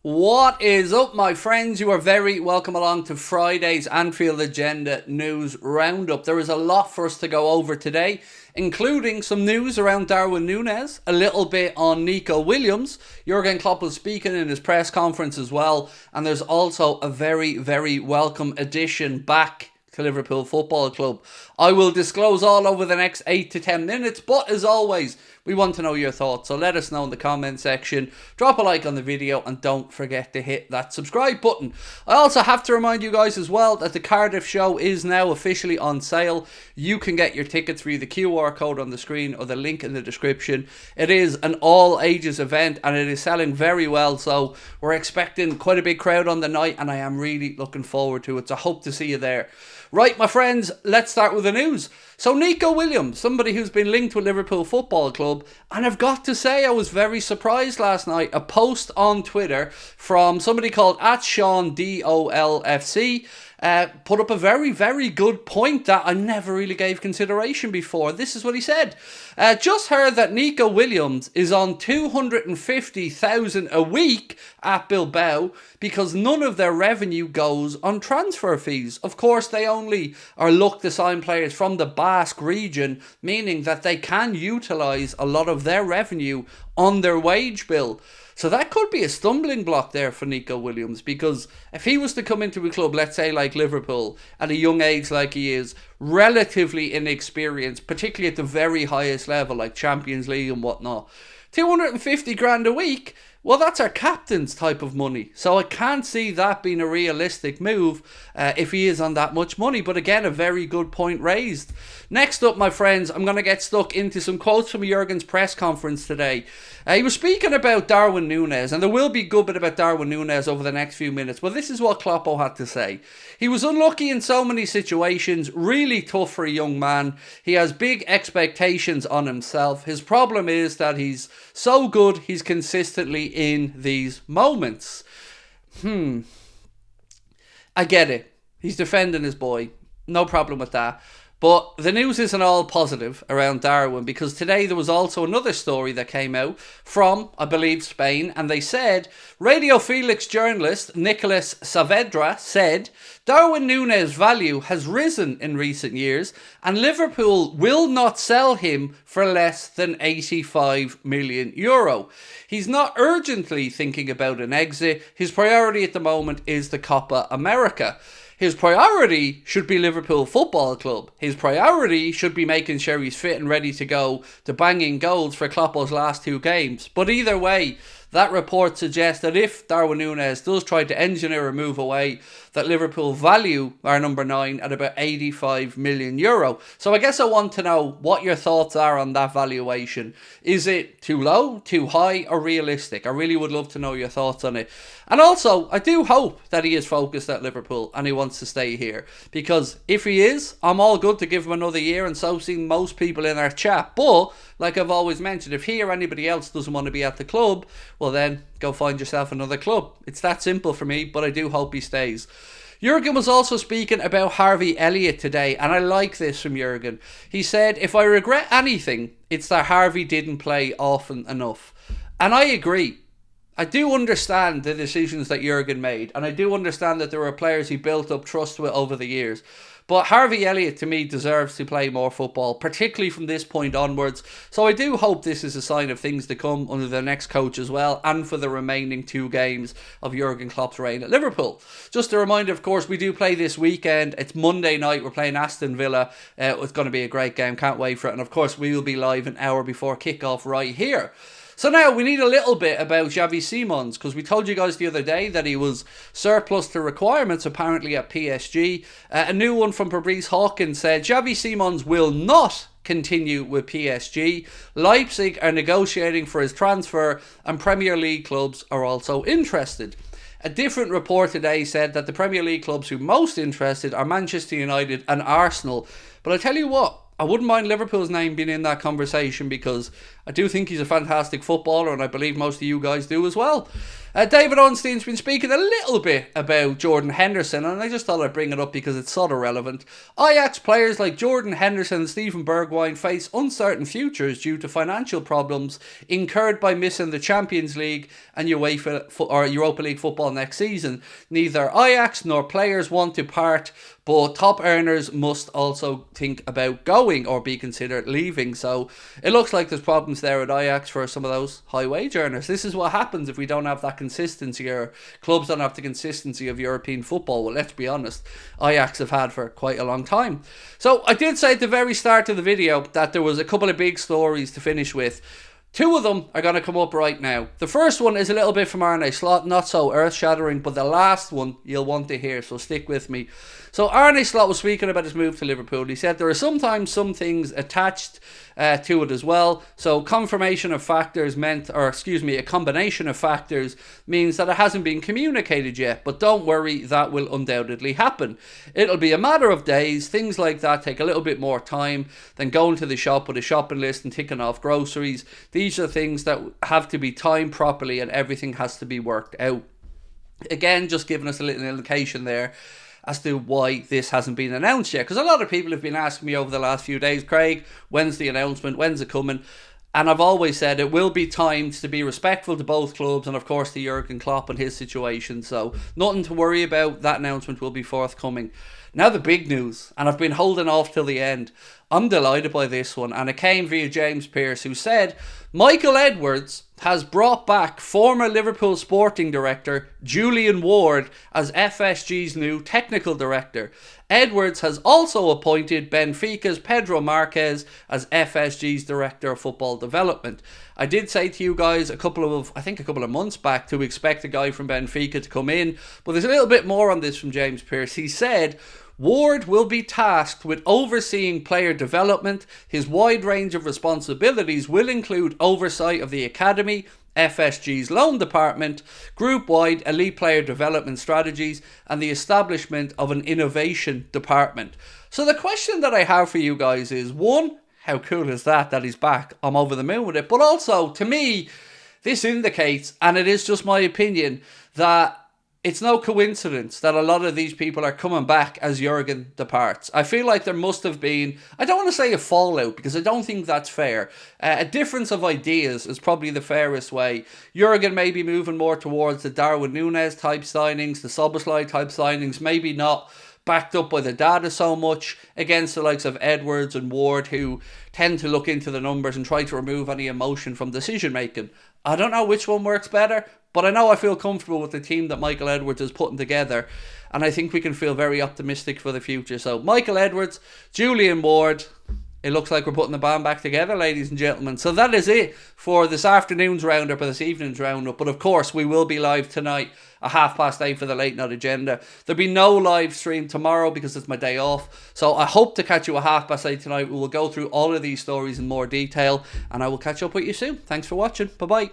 What is up, my friends? You are very welcome along to Friday's Anfield Agenda News Roundup. There is a lot for us to go over today, including some news around Darwin Nunez, a little bit on Nico Williams. Jurgen Klopp was speaking in his press conference as well, and there's also a very, very welcome addition back to Liverpool Football Club. I will disclose all over the next 8 to 10 minutes, but as always, we want to know your thoughts, so let us know in the comment section. Drop a like on the video and don't forget to hit that subscribe button. I also have to remind you guys as well that the Cardiff Show is now officially on sale. You can get your tickets via the QR code on the screen or the link in the description. It is an all ages event and it is selling very well, so we're expecting quite a big crowd on the night and I am really looking forward to it, so I hope to see you there. Right, my friends, let's start with the news. So Nico Williams, somebody who's been linked with Liverpool Football Club, and I've got to say I was very surprised last night. A post on Twitter from somebody called @SeanDolFC put up a very, very good point that I never really gave consideration before. This is what he said. Just heard that Nico Williams is on 250,000 a week at Bilbao because none of their revenue goes on transfer fees. Of course, they only are looked to sign players from the Basque region, meaning that they can utilise a lot of their revenue on their wage bill. So that could be a stumbling block there for Nico Williams, because if he was to come into a club, let's say like Liverpool, at a young age like he is, relatively inexperienced, particularly at the very highest level like Champions League and whatnot, 250 grand a week, well, that's our captain's type of money. So I can't see that being a realistic move if he is on that much money. But again, a very good point raised. Next up, my friends, I'm going to get stuck into some quotes from Jurgen's press conference today. He was speaking about Darwin Nunez, and there will be a good bit about Darwin Nunez over the next few minutes. But this is what Kloppo had to say. He was unlucky in so many situations, really tough for a young man. He has big expectations on himself. His problem is that he's so good, he's consistently in these moments. I get it. He's defending his boy. No problem with that. But the news isn't all positive around Darwin, because today there was also another story that came out from, I believe, Spain, and they said, Radio Felix journalist Nicolas Saavedra said, Darwin Nunez's value has risen in recent years and Liverpool will not sell him for less than €85 million. He's not urgently thinking about an exit. His priority at the moment is the Copa America. His priority should be Liverpool Football Club. His priority should be making sure he's fit and ready to go to banging goals for Kloppo's last 2 games. But either way, that report suggests that if Darwin Nunez does try to engineer a move away, that Liverpool value our number 9 at about €85 million. So I guess I want to know what your thoughts are on that valuation. Is it too low, too high, or realistic? I really would love to know your thoughts on it. And also, I do hope that he is focused at Liverpool and he wants to stay here. Because if he is, I'm all good to give him another year, and so seem most people in our chat. But, like I've always mentioned, if he or anybody else doesn't want to be at the club, well then, go find yourself another club. It's that simple for me, but I do hope he stays. Jurgen was also speaking about Harvey Elliott today, and I like this from Jurgen. He said, if I regret anything, it's that Harvey didn't play often enough. And I agree. I do understand the decisions that Jurgen made, and I do understand that there were players he built up trust with over the years. But Harvey Elliott, to me, deserves to play more football, particularly from this point onwards. So I do hope this is a sign of things to come under the next coach as well, and for the remaining 2 games of Jurgen Klopp's reign at Liverpool. Just a reminder, of course, we do play this weekend. It's Monday night. We're playing Aston Villa. It's going to be a great game. Can't wait for it. And of course, we will be live an hour before kickoff right here. So now we need a little bit about Xavi Simons, because we told you guys the other day that he was surplus to requirements apparently at PSG. A new one from Fabrice Hawkins said Xavi Simons will not continue with PSG. Leipzig are negotiating for his transfer and Premier League clubs are also interested. A different report today said that the Premier League clubs who are most interested are Manchester United and Arsenal. But I tell you what, I wouldn't mind Liverpool's name being in that conversation, because I do think he's a fantastic footballer and I believe most of you guys do as well. David Ornstein's been speaking a little bit about Jordan Henderson, and I just thought I'd bring it up because it's sort of relevant. Ajax players like Jordan Henderson and Steven Bergwijn face uncertain futures due to financial problems incurred by missing the Champions League and Europa League football next season. Neither Ajax nor players want to part, but top earners must also think about going or be considered leaving. So it looks like there's problems there at Ajax for some of those high wage earners. This is what happens if we don't have that consistency, or clubs don't have the consistency of European football. Well, let's be honest, Ajax have had for quite a long time. So I did say at the very start of the video that there was a couple of big stories to finish with. Two of them are going to come up right now. The first one is a little bit from Arne Slot, not so earth-shattering, but the last one you'll want to hear, so stick with me. So Arne Slot was speaking about his move to Liverpool. He said there are sometimes some things attached to it as well. So a combination of factors means that it hasn't been communicated yet. But don't worry, that will undoubtedly happen. It'll be a matter of days. Things like that take a little bit more time than going to the shop with a shopping list and ticking off groceries. These are things that have to be timed properly, and everything has to be worked out. Again, just giving us a little indication there as to why this hasn't been announced yet. Because a lot of people have been asking me over the last few days, Craig, when's the announcement? When's it coming? And I've always said it will be timed to be respectful to both clubs and, of course, to Jurgen Klopp and his situation. So nothing to worry about. That announcement will be forthcoming. Now the big news, and I've been holding off till the end. I'm delighted by this one, and it came via James Pearce, who said Michael Edwards has brought back former Liverpool sporting director Julian Ward as FSG's new technical director. Edwards has also appointed Benfica's Pedro Marques as FSG's director of football development. I did say to you guys a couple of months back to expect a guy from Benfica to come in, but there's a little bit more on this from James Pearce. He said Ward will be tasked with overseeing player development. His wide range of responsibilities will include oversight of the academy, FSG's loan department, group-wide elite player development strategies, and the establishment of an innovation department. So the question that I have for you guys is, one, how cool is that he's back? I'm over the moon with it. But also, to me, this indicates, and it is just my opinion, that it's no coincidence that a lot of these people are coming back as Jurgen departs. I feel like there must have been, I don't want to say a fallout, because I don't think that's fair. A difference of ideas is probably the fairest way. Jurgen may be moving more towards the Darwin Nunez type signings, the Szoboszlai type signings, maybe not backed up by the data so much, against the likes of Edwards and Ward, who tend to look into the numbers and try to remove any emotion from decision making. I don't know which one works better, but I know I feel comfortable with the team that Michael Edwards is putting together, and I think we can feel very optimistic for the future. So Michael Edwards, Julian Ward, it looks like we're putting the band back together, ladies and gentlemen. So that is it for this afternoon's roundup or this evening's roundup. But of course, we will be live tonight at 8:30 for the late night agenda. There'll be no live stream tomorrow because it's my day off. So I hope to catch you at 8:30 tonight. We will go through all of these stories in more detail, and I will catch up with you soon. Thanks for watching. Bye-bye.